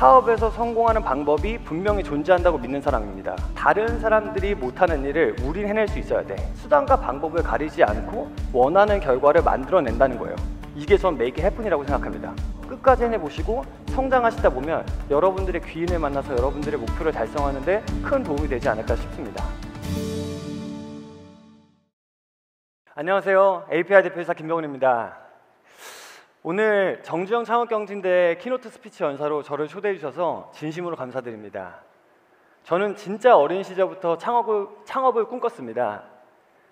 사업에서 성공하는 방법이 분명히 존재한다고 믿는 사람입니다. 다른 사람들이 못하는 일을 우린 해낼 수 있어야 돼. 수단과 방법을 가리지 않고 원하는 결과를 만들어낸다는 거예요. 이게 전 make it happen이라고 생각합니다. 끝까지 해내보시고 성장하시다 보면 여러분들의 귀인을 만나서 여러분들의 목표를 달성하는 데 큰 도움이 되지 않을까 싶습니다. 안녕하세요. API 대표이사 김병훈입니다. 오늘 정주영 창업경진대 키노트 스피치 연사로 저를 초대해 주셔서 진심으로 감사드립니다. 저는 진짜 어린 시절부터 창업을 꿈꿨습니다.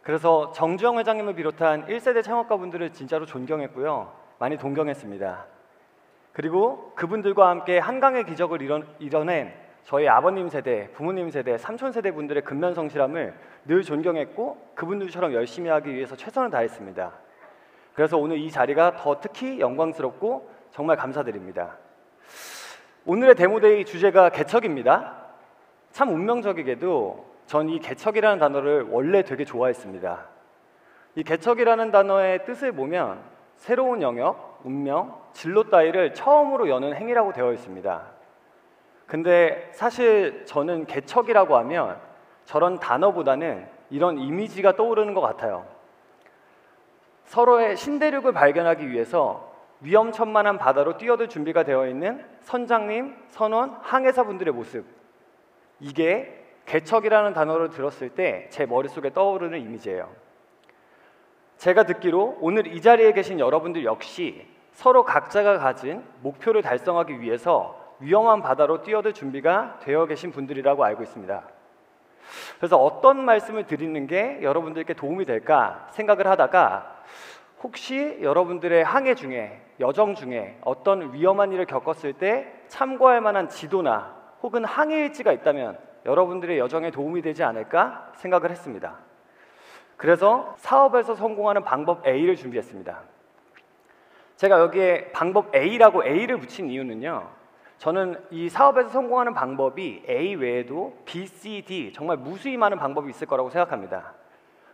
그래서 정주영 회장님을 비롯한 1세대 창업가분들을 진짜로 존경했고요. 많이 동경했습니다. 그리고 그분들과 함께 한강의 기적을 이뤄낸 저희 아버님 세대, 부모님 세대, 삼촌 세대 분들의 근면성실함을 늘 존경했고 그분들처럼 열심히 하기 위해서 최선을 다했습니다. 그래서 오늘 이 자리가 더 특히 영광스럽고 정말 감사드립니다. 오늘의 데모데이 주제가 개척입니다. 참 운명적이게도 전 이 개척이라는 단어를 원래 되게 좋아했습니다. 이 개척이라는 단어의 뜻을 보면 새로운 영역, 운명, 진로 따위를 처음으로 여는 행위라고 되어 있습니다. 근데 사실 저는 개척이라고 하면 저런 단어보다는 이런 이미지가 떠오르는 것 같아요. 서로의 신대륙을 발견하기 위해서 위험천만한 바다로 뛰어들 준비가 되어 있는 선장님, 선원, 항해사분들의 모습, 이게 개척이라는 단어를 들었을 때 제 머릿속에 떠오르는 이미지예요. 제가 듣기로 오늘 이 자리에 계신 여러분들 역시 서로 각자가 가진 목표를 달성하기 위해서 위험한 바다로 뛰어들 준비가 되어 계신 분들이라고 알고 있습니다. 그래서 어떤 말씀을 드리는 게 여러분들께 도움이 될까 생각을 하다가 혹시 여러분들의 항해 중에, 여정 중에 어떤 위험한 일을 겪었을 때 참고할 만한 지도나 혹은 항해 일지가 있다면 여러분들의 여정에 도움이 되지 않을까 생각을 했습니다. 그래서 사업에서 성공하는 방법 A를 준비했습니다. 제가 여기에 방법 A라고 A를 붙인 이유는요, 저는 이 사업에서 성공하는 방법이 A 외에도 B, C, D 정말 무수히 많은 방법이 있을 거라고 생각합니다.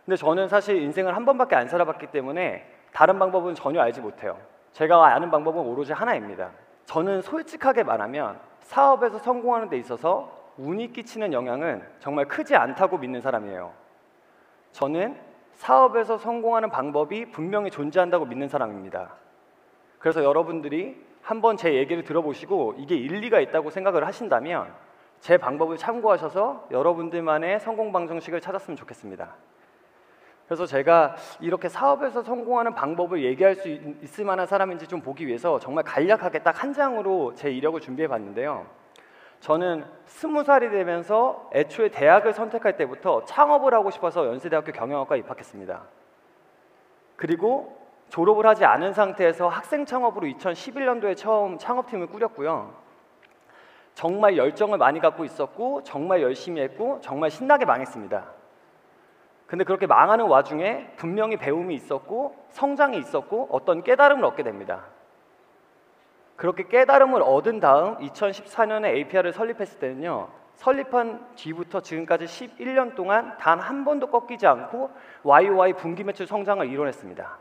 근데 저는 사실 인생을 한 번밖에 안 살아봤기 때문에 다른 방법은 전혀 알지 못해요. 제가 아는 방법은 오로지 하나입니다. 저는 솔직하게 말하면 사업에서 성공하는 데 있어서 운이 끼치는 영향은 정말 크지 않다고 믿는 사람이에요. 저는 사업에서 성공하는 방법이 분명히 존재한다고 믿는 사람입니다. 그래서 여러분들이 한번 제 얘기를 들어보시고 이게 일리가 있다고 생각을 하신다면 제 방법을 참고하셔서 여러분들만의 성공 방정식을 찾았으면 좋겠습니다. 그래서 제가 이렇게 사업에서 성공하는 방법을 얘기할 수 있을 만한 사람인지 좀 보기 위해서 정말 간략하게 딱 한 장으로 제 이력을 준비해 봤는데요. 저는 20살이 되면서 애초에 대학을 선택할 때부터 창업을 하고 싶어서 연세대학교 경영학과에 입학했습니다. 그리고 졸업을 하지 않은 상태에서 학생 창업으로 2011년도에 처음 창업팀을 꾸렸고요. 정말 열정을 많이 갖고 있었고 정말 열심히 했고 정말 신나게 망했습니다. 근데 그렇게 망하는 와중에 분명히 배움이 있었고 성장이 있었고 어떤 깨달음을 얻게 됩니다. 그렇게 깨달음을 얻은 다음 2014년에 API를 설립했을 때는요, 설립한 뒤부터 지금까지 11년 동안 단 한 번도 꺾이지 않고 YOY 분기 매출 성장을 이뤄냈습니다.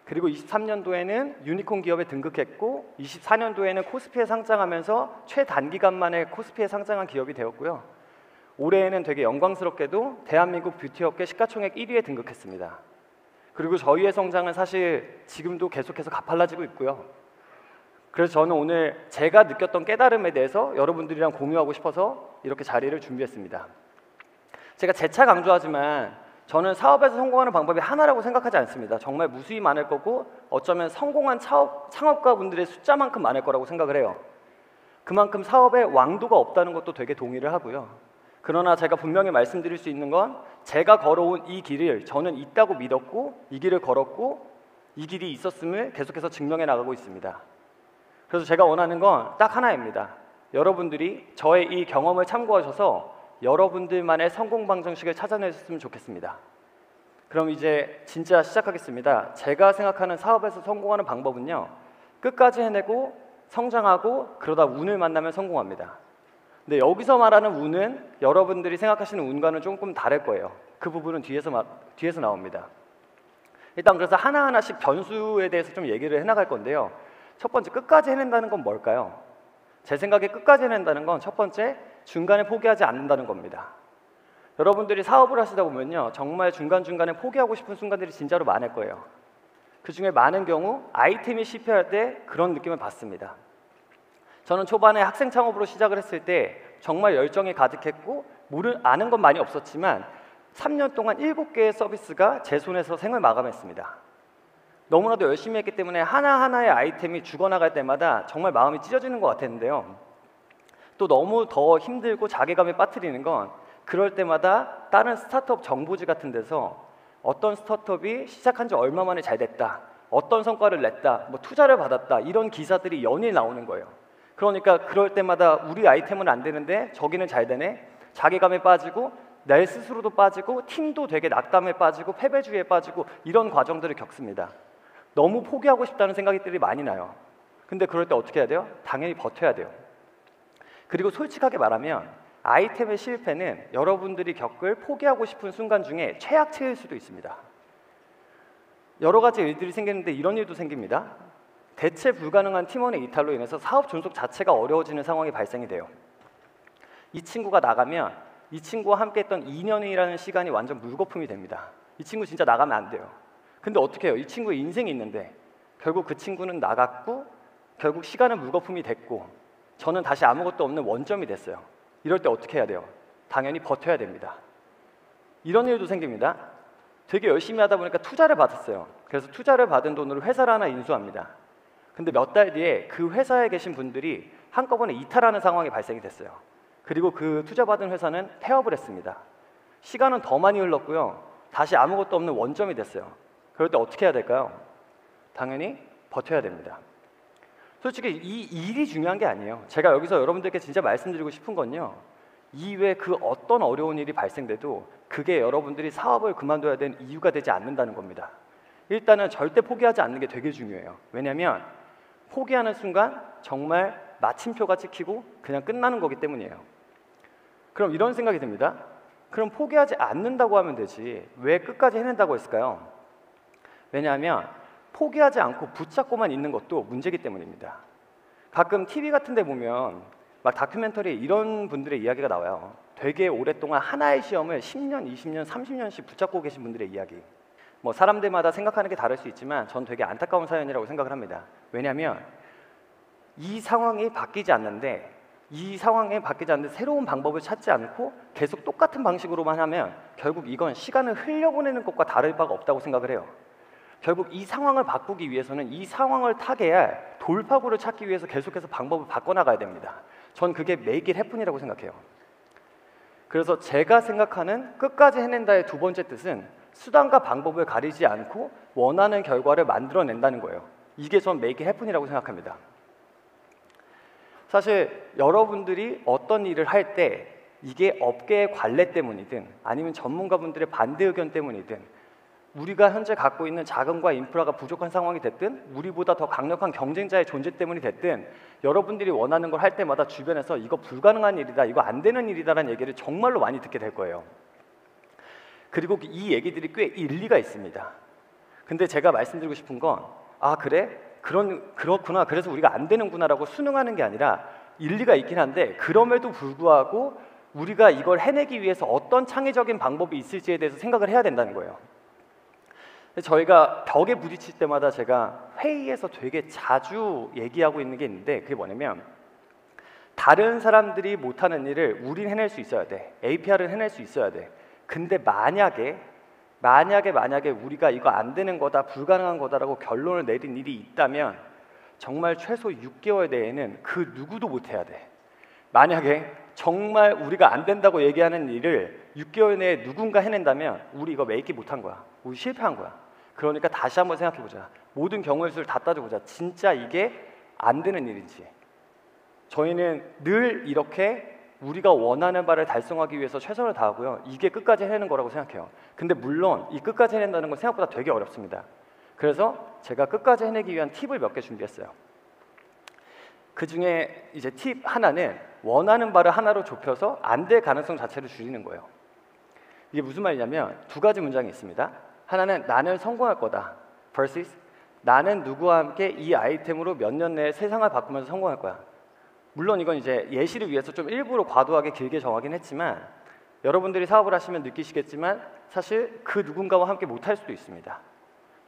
그리고 23년도에는 유니콘 기업에 등극했고 24년도에는 코스피에 상장하면서 최단기간 만에 코스피에 상장한 기업이 되었고요. 올해에는 되게 영광스럽게도 대한민국 뷰티업계 시가총액 1위에 등극했습니다. 그리고 저희의 성장은 사실 지금도 계속해서 가팔라지고 있고요. 그래서 저는 오늘 제가 느꼈던 깨달음에 대해서 여러분들이랑 공유하고 싶어서 이렇게 자리를 준비했습니다. 제가 재차 강조하지만 저는 사업에서 성공하는 방법이 하나라고 생각하지 않습니다. 정말 무수히 많을 거고 어쩌면 성공한 창업가분들의 숫자만큼 많을 거라고 생각을 해요. 그만큼 사업에 왕도가 없다는 것도 되게 동의를 하고요. 그러나 제가 분명히 말씀드릴 수 있는 건 제가 걸어온 이 길을 저는 있다고 믿었고 이 길을 걸었고 이 길이 있었음을 계속해서 증명해 나가고 있습니다. 그래서 제가 원하는 건 딱 하나입니다. 여러분들이 저의 이 경험을 참고하셔서 여러분들만의 성공 방정식을 찾아내셨으면 좋겠습니다. 그럼 이제 진짜 시작하겠습니다. 제가 생각하는 사업에서 성공하는 방법은요, 끝까지 해내고 성장하고 그러다 운을 만나면 성공합니다. 근데 여기서 말하는 운은 여러분들이 생각하시는 운과는 조금 다를 거예요. 그 부분은 뒤에서 나옵니다. 일단 그래서 하나하나씩 변수에 대해서 좀 얘기를 해나갈 건데요. 첫 번째, 끝까지 해낸다는 건 뭘까요? 제 생각에 끝까지 해낸다는 건 첫 번째, 중간에 포기하지 않는다는 겁니다. 여러분들이 사업을 하시다 보면요, 정말 중간중간에 포기하고 싶은 순간들이 진짜로 많을 거예요. 그 중에 많은 경우 아이템이 실패할 때 그런 느낌을 받습니다. 저는 초반에 학생 창업으로 시작을 했을 때 정말 열정이 가득했고 아는 건 많이 없었지만 3년 동안 7개의 서비스가 제 손에서 생을 마감했습니다. 너무나도 열심히 했기 때문에 하나하나의 아이템이 죽어나갈 때마다 정말 마음이 찢어지는 것 같았는데요. 또 너무 더 힘들고 자괴감에 빠뜨리는 건 그럴 때마다 다른 스타트업 정보지 같은 데서 어떤 스타트업이 시작한 지 얼마 만에 잘 됐다, 어떤 성과를 냈다, 뭐 투자를 받았다, 이런 기사들이 연일 나오는 거예요. 그러니까 그럴 때마다 우리 아이템은 안 되는데 저기는 잘 되네, 자괴감에 빠지고 내 스스로도 빠지고 팀도 되게 낙담에 빠지고 패배주의에 빠지고 이런 과정들을 겪습니다. 너무 포기하고 싶다는 생각들이 많이 나요. 근데 그럴 때 어떻게 해야 돼요? 당연히 버텨야 돼요. 그리고 솔직하게 말하면 아이템의 실패는 여러분들이 겪을 포기하고 싶은 순간 중에 최악체일 수도 있습니다. 여러 가지 일들이 생기는데 이런 일도 생깁니다. 대체 불가능한 팀원의 이탈로 인해서 사업 존속 자체가 어려워지는 상황이 발생이 돼요. 이 친구가 나가면 이 친구와 함께 했던 2년이라는 시간이 완전 물거품이 됩니다. 이 친구 진짜 나가면 안 돼요. 근데 어떻게 해요? 이 친구의 인생이 있는데 결국 그 친구는 나갔고 결국 시간은 물거품이 됐고 저는 다시 아무것도 없는 원점이 됐어요. 이럴 때 어떻게 해야 돼요? 당연히 버텨야 됩니다. 이런 일도 생깁니다. 되게 열심히 하다 보니까 투자를 받았어요. 그래서 투자를 받은 돈으로 회사를 하나 인수합니다. 근데 몇 달 뒤에 그 회사에 계신 분들이 한꺼번에 이탈하는 상황이 발생이 됐어요. 그리고 그 투자받은 회사는 폐업을 했습니다. 시간은 더 많이 흘렀고요. 다시 아무것도 없는 원점이 됐어요. 그럴 때 어떻게 해야 될까요? 당연히 버텨야 됩니다. 솔직히 이 일이 중요한 게 아니에요. 제가 여기서 여러분들께 진짜 말씀드리고 싶은 건요, 이외에 그 어떤 어려운 일이 발생돼도 그게 여러분들이 사업을 그만둬야 되는 이유가 되지 않는다는 겁니다. 일단은 절대 포기하지 않는 게 되게 중요해요. 왜냐하면 포기하는 순간 정말 마침표가 찍히고 그냥 끝나는 거기 때문이에요. 그럼 이런 생각이 듭니다. 그럼 포기하지 않는다고 하면 되지 왜 끝까지 해낸다고 했을까요? 왜냐하면 포기하지 않고 붙잡고만 있는 것도 문제이기 때문입니다. 가끔 TV 같은 데 보면 막 다큐멘터리에 이런 분들의 이야기가 나와요. 되게 오랫동안 하나의 시험을 10년, 20년, 30년씩 붙잡고 계신 분들의 이야기. 뭐 사람들마다 생각하는 게 다를 수 있지만 전 되게 안타까운 사연이라고 생각을 합니다. 왜냐하면 이 상황이 바뀌지 않는데 새로운 방법을 찾지 않고 계속 똑같은 방식으로만 하면 결국 이건 시간을 흘려보내는 것과 다를 바가 없다고 생각을 해요. 결국 이 상황을 바꾸기 위해서는 이 상황을 타개할 돌파구를 찾기 위해서 계속해서 방법을 바꿔나가야 됩니다. 전 그게 make it happen이라고 생각해요. 그래서 제가 생각하는 끝까지 해낸다의 두 번째 뜻은 수단과 방법을 가리지 않고 원하는 결과를 만들어낸다는 거예요. 이게 전 make it happen이라고 생각합니다. 사실 여러분들이 어떤 일을 할 때 이게 업계의 관례 때문이든 아니면 전문가분들의 반대 의견 때문이든 우리가 현재 갖고 있는 자금과 인프라가 부족한 상황이 됐든 우리보다 더 강력한 경쟁자의 존재 때문이 됐든 여러분들이 원하는 걸 할 때마다 주변에서 이거 불가능한 일이다, 이거 안 되는 일이다라는 얘기를 정말로 많이 듣게 될 거예요. 그리고 이 얘기들이 꽤 일리가 있습니다. 근데 제가 말씀드리고 싶은 건 그래? 그렇구나. 그래서 우리가 안 되는구나라고 순응하는 게 아니라 일리가 있긴 한데 그럼에도 불구하고 우리가 이걸 해내기 위해서 어떤 창의적인 방법이 있을지에 대해서 생각을 해야 된다는 거예요. 저희가 벽에 부딪힐 때마다 제가 회의에서 되게 자주 얘기하고 있는 게 있는데 그게 뭐냐면 다른 사람들이 못하는 일을 우린 해낼 수 있어야 돼. APR은 해낼 수 있어야 돼. 근데 만약에 우리가 이거 안 되는 거다, 불가능한 거다라고 결론을 내린 일이 있다면 정말 최소 6개월 내에는 그 누구도 못해야 돼. 만약에 정말 우리가 안 된다고 얘기하는 일을 6개월 내에 누군가 해낸다면 우리 이거 make it 못한 거야. 우리 실패한 거야. 그러니까 다시 한번 생각해보자. 모든 경우의 수를 다 따져보자. 진짜 이게 안 되는 일인지. 저희는 늘 이렇게 우리가 원하는 바를 달성하기 위해서 최선을 다하고요. 이게 끝까지 해내는 거라고 생각해요. 근데 물론 이 끝까지 해낸다는 건 생각보다 되게 어렵습니다. 그래서 제가 끝까지 해내기 위한 팁을 몇 개 준비했어요. 그 중에 이제 팁 하나는 원하는 바를 하나로 좁혀서 안 될 가능성 자체를 줄이는 거예요. 이게 무슨 말이냐면 두 가지 문장이 있습니다. 하나는 나는 성공할 거다 versus 나는 누구와 함께 이 아이템으로 몇 년 내에 세상을 바꾸면서 성공할 거야. 물론 이건 이제 예시를 위해서 좀 일부러 과도하게 길게 정하긴 했지만 여러분들이 사업을 하시면 느끼시겠지만 사실 그 누군가와 함께 못할 수도 있습니다.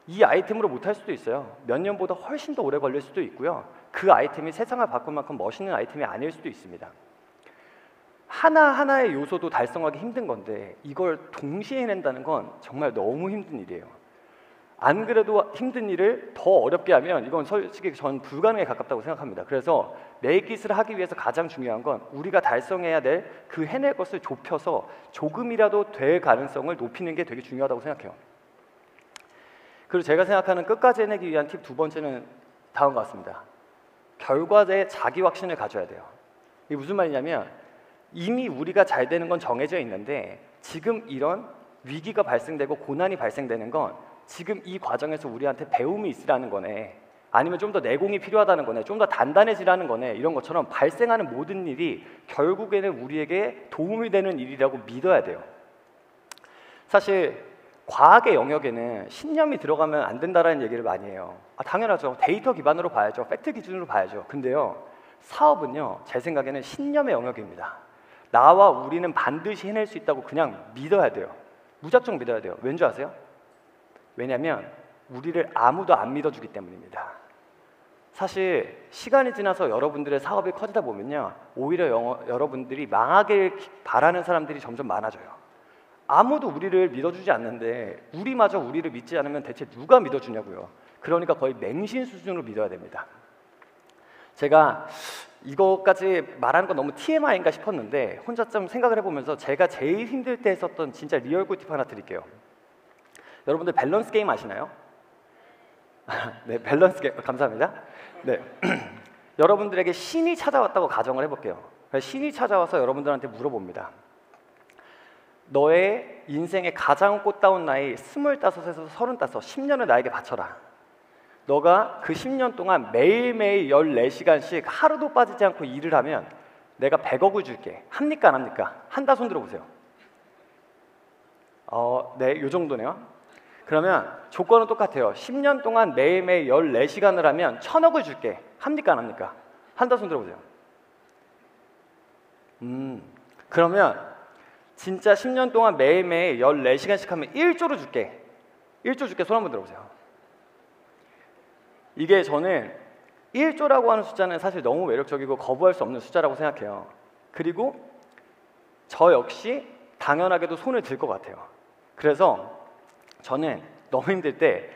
이 아이템으로 못할 수도 있어요. 몇 년보다 훨씬 더 오래 걸릴 수도 있고요. 그 아이템이 세상을 바꿀 만큼 멋있는 아이템이 아닐 수도 있습니다. 하나하나의 요소도 달성하기 힘든 건데 이걸 동시에 해낸다는 건 정말 너무 힘든 일이에요. 안 그래도 힘든 일을 더 어렵게 하면 이건 솔직히 전 불가능에 가깝다고 생각합니다. 그래서 메이킷을 하기 위해서 가장 중요한 건 우리가 달성해야 될 그 해낼 것을 좁혀서 조금이라도 될 가능성을 높이는 게 되게 중요하다고 생각해요. 그리고 제가 생각하는 끝까지 해내기 위한 팁 두 번째는 다음과 같습니다. 결과에 자기 확신을 가져야 돼요. 이게 무슨 말이냐면 이미 우리가 잘 되는 건 정해져 있는데 지금 이런 위기가 발생되고 고난이 발생되는 건 지금 이 과정에서 우리한테 배움이 있으라는 거네, 아니면 좀 더 내공이 필요하다는 거네, 좀 더 단단해지라는 거네, 이런 것처럼 발생하는 모든 일이 결국에는 우리에게 도움이 되는 일이라고 믿어야 돼요. 사실 과학의 영역에는 신념이 들어가면 안 된다라는 얘기를 많이 해요. 당연하죠. 데이터 기반으로 봐야죠. 팩트 기준으로 봐야죠. 근데요, 사업은요, 제 생각에는 신념의 영역입니다. 나와 우리는 반드시 해낼 수 있다고 그냥 믿어야 돼요. 무작정 믿어야 돼요. 왠지 아세요? 왜냐하면 우리를 아무도 안 믿어주기 때문입니다. 사실 시간이 지나서 여러분들의 사업이 커지다 보면요, 오히려 여러분들이 망하길 바라는 사람들이 점점 많아져요. 아무도 우리를 믿어주지 않는데 우리마저 우리를 믿지 않으면 대체 누가 믿어주냐고요. 그러니까 거의 맹신 수준으로 믿어야 됩니다. 제가 이거까지 말하는 건 너무 TMI인가 싶었는데 혼자 좀 생각을 해보면서 제가 제일 힘들 때 했었던 진짜 리얼 꿀팁 하나 드릴게요. 여러분들 밸런스 게임 아시나요? 네, 밸런스 게임 감사합니다. 네, 여러분들에게 신이 찾아왔다고 가정을 해볼게요. 신이 찾아와서 여러분들한테 물어봅니다. 너의 인생의 가장 꽃다운 나이 25에서 35, 10년을 나에게 바쳐라. 너가 그 10년 동안 매일매일 14시간씩 하루도 빠지지 않고 일을 하면 내가 100억을 줄게. 합니까 안 합니까? 한다 손 들어보세요. 네, 요 정도네요. 그러면 조건은 똑같아요. 10년 동안 매일매일 14시간을 하면 1000억을 줄게. 합니까 안 합니까? 한다 손 들어보세요. 그러면 진짜 10년 동안 매일매일 14시간씩 하면 1조를 줄게. 1조 줄게. 손 한번 들어보세요. 이게 저는 1조라고 하는 숫자는 사실 너무 매력적이고 거부할 수 없는 숫자라고 생각해요. 그리고 저 역시 당연하게도 손을 들 것 같아요. 그래서 저는 너무 힘들 때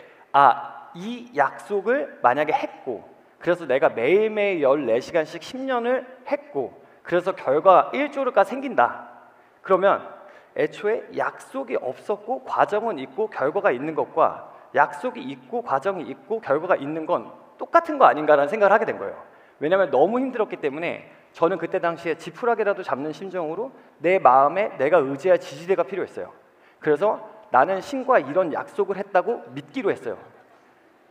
이 약속을 만약에 했고, 그래서 내가 매일매일 14시간씩 10년을 했고, 그래서 결과 1조가 생긴다. 그러면 애초에 약속이 없었고 과정은 있고 결과가 있는 것과 약속이 있고 과정이 있고 결과가 있는 건 똑같은 거 아닌가라는 생각을 하게 된 거예요. 왜냐하면 너무 힘들었기 때문에 저는 그때 당시에 지푸라기라도 잡는 심정으로 내 마음에 내가 의지할 지지대가 필요했어요. 그래서 나는 신과 이런 약속을 했다고 믿기로 했어요.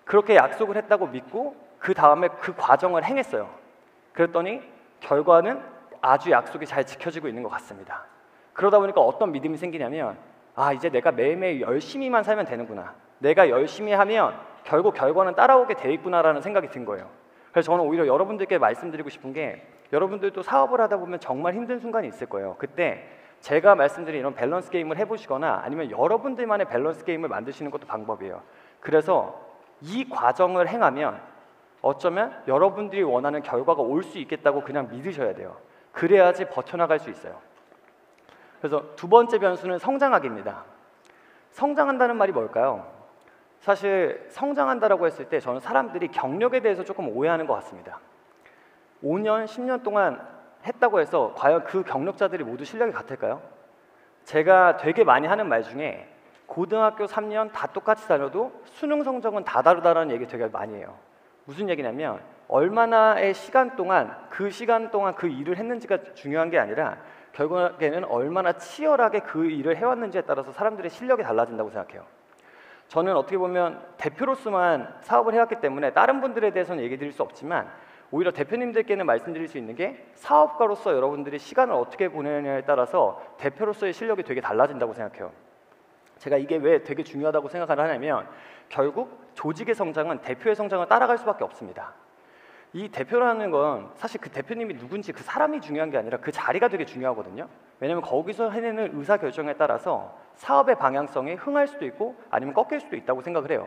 그렇게 약속을 했다고 믿고 그 다음에 그 과정을 행했어요. 그랬더니 결과는 아주 약속이 잘 지켜지고 있는 것 같습니다. 그러다 보니까 어떤 믿음이 생기냐면 이제 내가 매일매일 열심히만 살면 되는구나. 내가 열심히 하면 결국 결과는 따라오게 돼 있구나라는 생각이 든 거예요. 그래서 저는 오히려 여러분들께 말씀드리고 싶은 게, 여러분들도 사업을 하다 보면 정말 힘든 순간이 있을 거예요. 그때 제가 말씀드린 이런 밸런스 게임을 해보시거나 아니면 여러분들만의 밸런스 게임을 만드시는 것도 방법이에요. 그래서 이 과정을 행하면 어쩌면 여러분들이 원하는 결과가 올 수 있겠다고 그냥 믿으셔야 돼요. 그래야지 버텨나갈 수 있어요. 그래서 두 번째 변수는 성장하기입니다. 성장한다는 말이 뭘까요? 사실 성장한다라고 했을 때 저는 사람들이 경력에 대해서 조금 오해하는 것 같습니다. 5년, 10년 동안 했다고 해서 과연 그 경력자들이 모두 실력이 같을까요? 제가 되게 많이 하는 말 중에 고등학교 3년 다 똑같이 다녀도 수능 성적은 다 다르다는 얘기 되게 많이 해요. 무슨 얘기냐면 얼마나의 시간 동안 그 일을 했는지가 중요한 게 아니라 결국에는 얼마나 치열하게 그 일을 해왔는지에 따라서 사람들의 실력이 달라진다고 생각해요. 저는 어떻게 보면 대표로서만 사업을 해왔기 때문에 다른 분들에 대해서는 얘기 드릴 수 없지만 오히려 대표님들께는 말씀드릴 수 있는 게, 사업가로서 여러분들이 시간을 어떻게 보내느냐에 따라서 대표로서의 실력이 되게 달라진다고 생각해요. 제가 이게 왜 되게 중요하다고 생각을 하냐면 결국 조직의 성장은 대표의 성장을 따라갈 수밖에 없습니다. 이 대표라는 건 사실 그 대표님이 누군지 그 사람이 중요한 게 아니라 그 자리가 되게 중요하거든요. 왜냐하면 거기서 해내는 의사결정에 따라서 사업의 방향성이 흥할 수도 있고 아니면 꺾일 수도 있다고 생각을 해요.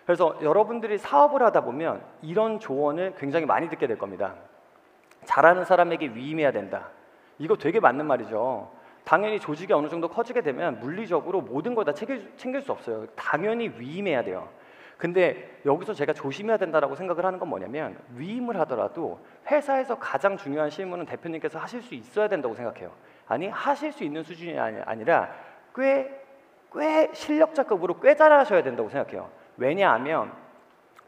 그래서 여러분들이 사업을 하다 보면 이런 조언을 굉장히 많이 듣게 될 겁니다. 잘하는 사람에게 위임해야 된다. 이거 되게 맞는 말이죠. 당연히 조직이 어느 정도 커지게 되면 물리적으로 모든 걸 다 챙길 수 없어요. 당연히 위임해야 돼요. 근데 여기서 제가 조심해야 된다라고 생각을 하는 건 뭐냐면 위임을 하더라도 회사에서 가장 중요한 실무는 대표님께서 하실 수 있어야 된다고 생각해요. 아니 하실 수 있는 수준이 아니라 꽤 실력자급으로 꽤 잘하셔야 된다고 생각해요. 왜냐하면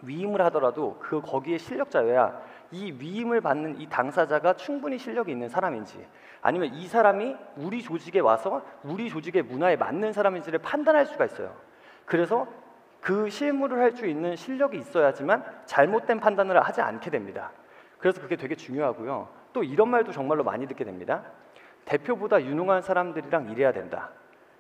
위임을 하더라도 거기에 실력자여야 이 위임을 받는 이 당사자가 충분히 실력이 있는 사람인지 아니면 이 사람이 우리 조직에 와서 우리 조직의 문화에 맞는 사람인지를 판단할 수가 있어요. 그래서 그 실무를 할 수 있는 실력이 있어야지만 잘못된 판단을 하지 않게 됩니다. 그래서 그게 되게 중요하고요. 또 이런 말도 정말로 많이 듣게 됩니다. 대표보다 유능한 사람들이랑 일해야 된다.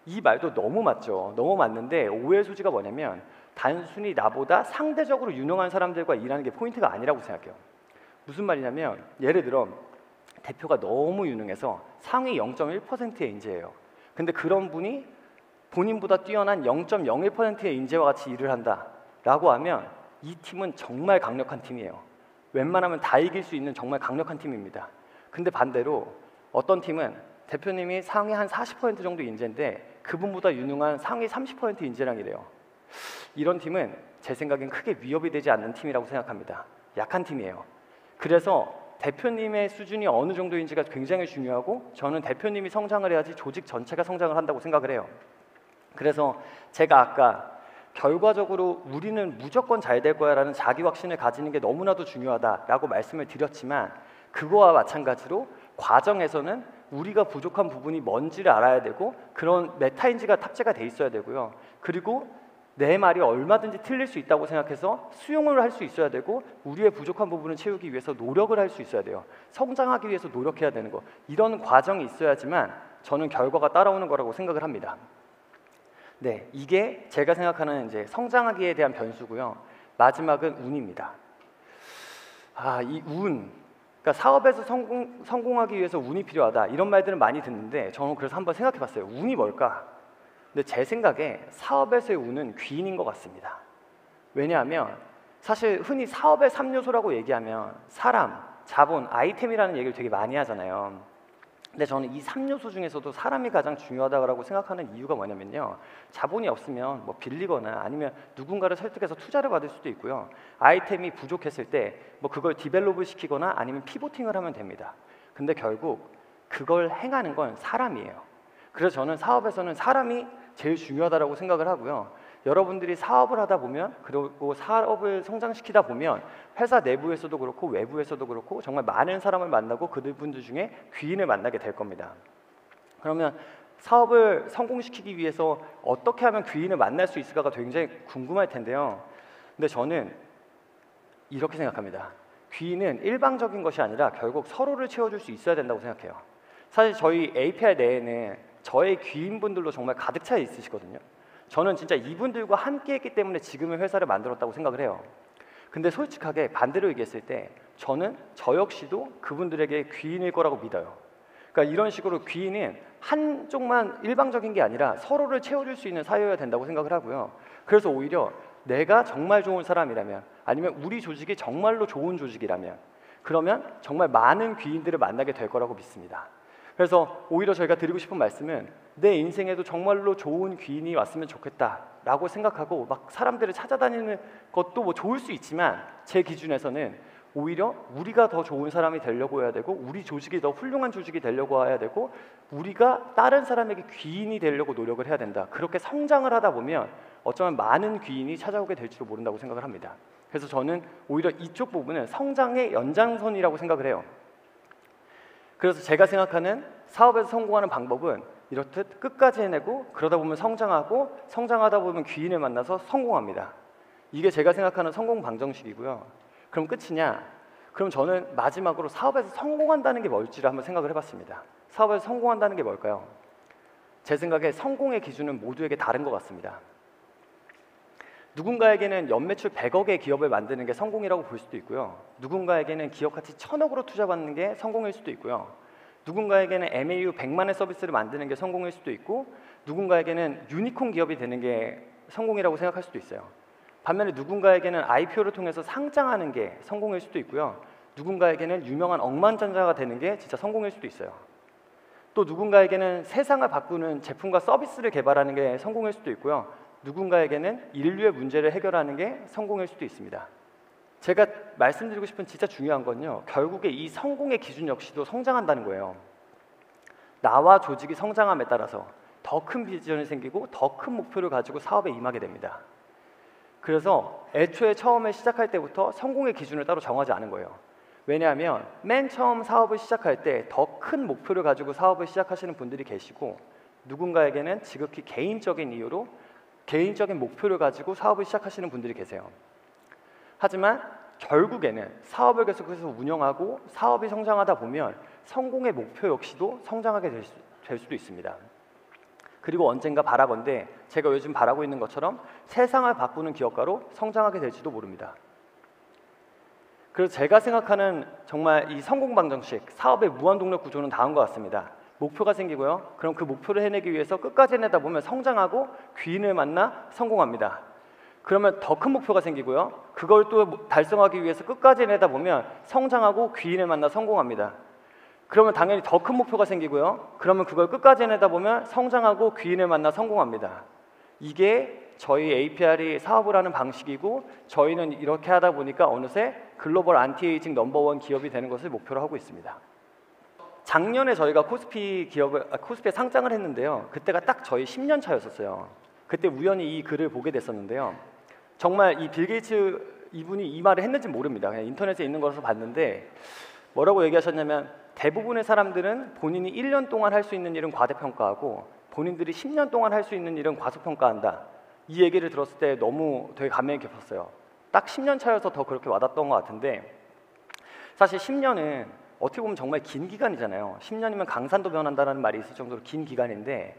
이 말도 너무 맞죠. 너무 맞는데 오해의 소지가 뭐냐면 단순히 나보다 상대적으로 유능한 사람들과 일하는 게 포인트가 아니라고 생각해요. 무슨 말이냐면 예를 들어 대표가 너무 유능해서 상위 0.1%의 인재예요. 근데 그런 분이 본인보다 뛰어난 0.01%의 인재와 같이 일을 한다라고 하면 이 팀은 정말 강력한 팀이에요. 웬만하면 다 이길 수 있는 정말 강력한 팀입니다. 근데 반대로 어떤 팀은 대표님이 상위 한 40% 정도 인재인데 그분보다 유능한 상위 30% 인재랑 이래요. 이런 팀은 제 생각엔 크게 위협이 되지 않는 팀이라고 생각합니다. 약한 팀이에요. 그래서 대표님의 수준이 어느 정도인지가 굉장히 중요하고 저는 대표님이 성장을 해야지 조직 전체가 성장을 한다고 생각을 해요. 그래서 제가 아까 결과적으로 우리는 무조건 잘 될 거야 라는 자기 확신을 가지는 게 너무나도 중요하다라고 말씀을 드렸지만 그거와 마찬가지로 과정에서는 우리가 부족한 부분이 뭔지를 알아야 되고 그런 메타인지가 탑재가 돼 있어야 되고요. 그리고 내 말이 얼마든지 틀릴 수 있다고 생각해서 수용을 할 수 있어야 되고 우리의 부족한 부분을 채우기 위해서 노력을 할 수 있어야 돼요. 성장하기 위해서 노력해야 되는 거. 이런 과정이 있어야지만 저는 결과가 따라오는 거라고 생각을 합니다. 네, 이게 제가 생각하는 이제 성장하기에 대한 변수고요. 마지막은 운입니다. 이 운. 그러니까 사업에서 성공하기 위해서 운이 필요하다. 이런 말들은 많이 듣는데 저는 그래서 한번 생각해봤어요. 운이 뭘까? 근데 제 생각에 사업에서의 운은 귀인인 것 같습니다. 왜냐하면 사실 흔히 사업의 3요소라고 얘기하면 사람, 자본, 아이템이라는 얘기를 되게 많이 하잖아요. 근데 저는 이 3요소 중에서도 사람이 가장 중요하다고 생각하는 이유가 뭐냐면요. 자본이 없으면 뭐 빌리거나 아니면 누군가를 설득해서 투자를 받을 수도 있고요. 아이템이 부족했을 때 뭐 그걸 디벨롭을 시키거나 아니면 피보팅을 하면 됩니다. 근데 결국 그걸 행하는 건 사람이에요. 그래서 저는 사업에서는 사람이 제일 중요하다고 생각을 하고요. 여러분들이 사업을 하다 보면 그리고 사업을 성장시키다 보면 회사 내부에서도 그렇고 외부에서도 그렇고 정말 많은 사람을 만나고 그분들 중에 귀인을 만나게 될 겁니다. 그러면 사업을 성공시키기 위해서 어떻게 하면 귀인을 만날 수 있을까가 굉장히 궁금할 텐데요. 근데 저는 이렇게 생각합니다. 귀인은 일방적인 것이 아니라 결국 서로를 채워줄 수 있어야 된다고 생각해요. 사실 저희 APR 내에는 저의 귀인분들로 정말 가득 차 있으시거든요. 저는 진짜 이분들과 함께 했기 때문에 지금의 회사를 만들었다고 생각을 해요. 근데 솔직하게 반대로 얘기했을 때 저는 저 역시도 그분들에게 귀인일 거라고 믿어요. 그러니까 이런 식으로 귀인은 한쪽만 일방적인 게 아니라 서로를 채워줄 수 있는 사회여야 된다고 생각을 하고요. 그래서 오히려 내가 정말 좋은 사람이라면 아니면 우리 조직이 정말로 좋은 조직이라면 그러면 정말 많은 귀인들을 만나게 될 거라고 믿습니다. 그래서 오히려 저희가 드리고 싶은 말씀은 내 인생에도 정말로 좋은 귀인이 왔으면 좋겠다라고 생각하고 막 사람들을 찾아다니는 것도 뭐 좋을 수 있지만 제 기준에서는 오히려 우리가 더 좋은 사람이 되려고 해야 되고 우리 조직이 더 훌륭한 조직이 되려고 해야 되고 우리가 다른 사람에게 귀인이 되려고 노력을 해야 된다. 그렇게 성장을 하다 보면 어쩌면 많은 귀인이 찾아오게 될지도 모른다고 생각을 합니다. 그래서 저는 오히려 이쪽 부분은 성장의 연장선이라고 생각을 해요. 그래서 제가 생각하는 사업에서 성공하는 방법은 이렇듯 끝까지 해내고 그러다 보면 성장하고 성장하다 보면 귀인을 만나서 성공합니다. 이게 제가 생각하는 성공 방정식이고요. 그럼 끝이냐? 그럼 저는 마지막으로 사업에서 성공한다는 게 뭘지를 한번 생각을 해봤습니다. 사업에서 성공한다는 게 뭘까요? 제 생각에 성공의 기준은 모두에게 다른 것 같습니다. 누군가에게는 연매출 100억의 기업을 만드는 게 성공이라고 볼 수도 있고요. 누군가에게는 기업 가치 1000억으로 투자받는 게 성공일 수도 있고요. 누군가에게는 MAU 100만의 서비스를 만드는 게 성공일 수도 있고, 누군가에게는 유니콘 기업이 되는 게 성공이라고 생각할 수도 있어요. 반면에 누군가에게는 IPO를 통해서 상장하는 게 성공일 수도 있고요. 누군가에게는 유명한 억만장자가 되는 게 진짜 성공일 수도 있어요. 또 누군가에게는 세상을 바꾸는 제품과 서비스를 개발하는 게 성공일 수도 있고요. 누군가에게는 인류의 문제를 해결하는 게 성공일 수도 있습니다. 제가 말씀드리고 싶은 진짜 중요한 건요, 결국에 이 성공의 기준 역시도 성장한다는 거예요. 나와 조직이 성장함에 따라서 더 큰 비전이 생기고 더 큰 목표를 가지고 사업에 임하게 됩니다. 그래서 애초에 처음에 시작할 때부터 성공의 기준을 따로 정하지 않은 거예요. 왜냐하면 맨 처음 사업을 시작할 때 더 큰 목표를 가지고 사업을 시작하시는 분들이 계시고, 누군가에게는 지극히 개인적인 이유로 개인적인 목표를 가지고 사업을 시작하시는 분들이 계세요. 하지만 결국에는 사업을 계속해서 운영하고 사업이 성장하다 보면 성공의 목표 역시도 성장하게 될 수도 있습니다. 그리고 언젠가 바라건대 제가 요즘 바라고 있는 것처럼 세상을 바꾸는 기업가로 성장하게 될지도 모릅니다. 그래서 제가 생각하는 정말 이 성공 방정식, 사업의 무한동력 구조는 다음과 같습니다. 목표가 생기고요. 그럼 그 목표를 해내기 위해서 끝까지 해내다 보면 성장하고 귀인을 만나 성공합니다. 그러면 더 큰 목표가 생기고요. 그걸 또 달성하기 위해서 끝까지 해내다 보면 성장하고 귀인을 만나 성공합니다. 그러면 당연히 더 큰 목표가 생기고요. 그러면 그걸 끝까지 해내다 보면 성장하고 귀인을 만나 성공합니다. 이게 저희 APR이 사업을 하는 방식이고, 저희는 이렇게 하다 보니까 어느새 글로벌 안티에이징 넘버원 기업이 되는 것을 목표로 하고 있습니다. 작년에 저희가 코스피에 상장을 했는데요. 그때가 딱 저희 10년 차였었어요. 그때 우연히 이 글을 보게 됐었는데요. 정말 이 빌 게이츠 이분이 이 말을 했는지 모릅니다. 그냥 인터넷에 있는 거라서 봤는데 뭐라고 얘기하셨냐면, 대부분의 사람들은 본인이 1년 동안 할 수 있는 일은 과대평가하고 본인들이 10년 동안 할 수 있는 일은 과소평가한다. 이 얘기를 들었을 때 너무 되게 감명이 깊었어요. 딱 10년 차여서 더 그렇게 와닿았던 것 같은데, 사실 10년은 어떻게 보면 정말 긴 기간이잖아요. 10년이면 강산도 변한다는 말이 있을 정도로 긴 기간인데,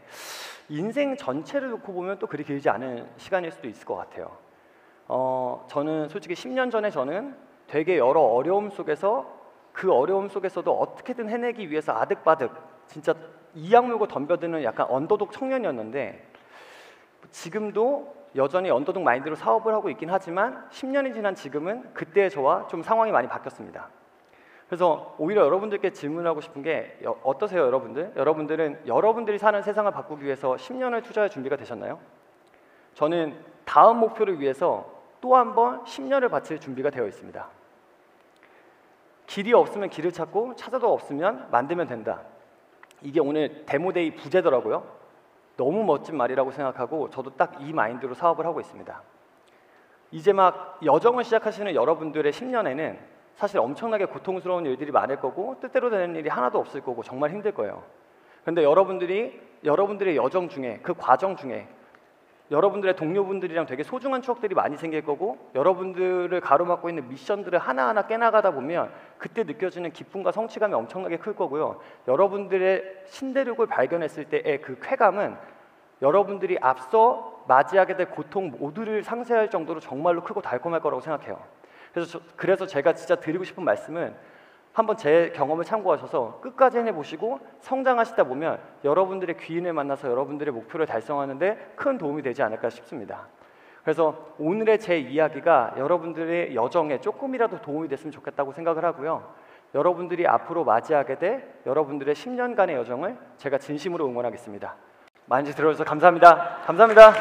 인생 전체를 놓고 보면 또 그리 길지 않은 시간일 수도 있을 것 같아요. 저는 솔직히 10년 전에 저는 되게 여러 어려움 속에서, 그 어려움 속에서도 어떻게든 해내기 위해서 아득바득 진짜 이악 물고 덤벼드는 약간 언더독 청년이었는데, 지금도 여전히 언더독 마인드로 사업을 하고 있긴 하지만 10년이 지난 지금은 그때의 저와 좀 상황이 많이 바뀌었습니다. 그래서 오히려 여러분들께 질문하고 싶은 게, 어떠세요 여러분들? 여러분들은 여러분들이 사는 세상을 바꾸기 위해서 10년을 투자할 준비가 되셨나요? 저는 다음 목표를 위해서 또 한 번 10년을 바칠 준비가 되어 있습니다. 길이 없으면 길을 찾고, 찾아도 없으면 만들면 된다. 이게 오늘 데모데이 부제더라고요. 너무 멋진 말이라고 생각하고 저도 딱 이 마인드로 사업을 하고 있습니다. 이제 막 여정을 시작하시는 여러분들의 10년에는 사실 엄청나게 고통스러운 일들이 많을 거고, 뜻대로 되는 일이 하나도 없을 거고 정말 힘들 거예요. 그런데 여러분들의 여정 중에, 그 과정 중에 여러분들의 동료분들이랑 되게 소중한 추억들이 많이 생길 거고, 여러분들을 가로막고 있는 미션들을 하나하나 깨나가다 보면 그때 느껴지는 기쁨과 성취감이 엄청나게 클 거고요. 여러분들의 신대륙을 발견했을 때의 그 쾌감은 여러분들이 앞서 맞이하게 될 고통 모두를 상쇄할 정도로 정말로 크고 달콤할 거라고 생각해요. 그래서 제가 진짜 드리고 싶은 말씀은, 한번 제 경험을 참고하셔서 끝까지 해내보시고 성장하시다 보면 여러분들의 귀인을 만나서 여러분들의 목표를 달성하는데 큰 도움이 되지 않을까 싶습니다. 그래서 오늘의 제 이야기가 여러분들의 여정에 조금이라도 도움이 됐으면 좋겠다고 생각을 하고요. 여러분들이 앞으로 맞이하게 될 여러분들의 10년간의 여정을 제가 진심으로 응원하겠습니다. 많이 들어주셔서 감사합니다. 감사합니다.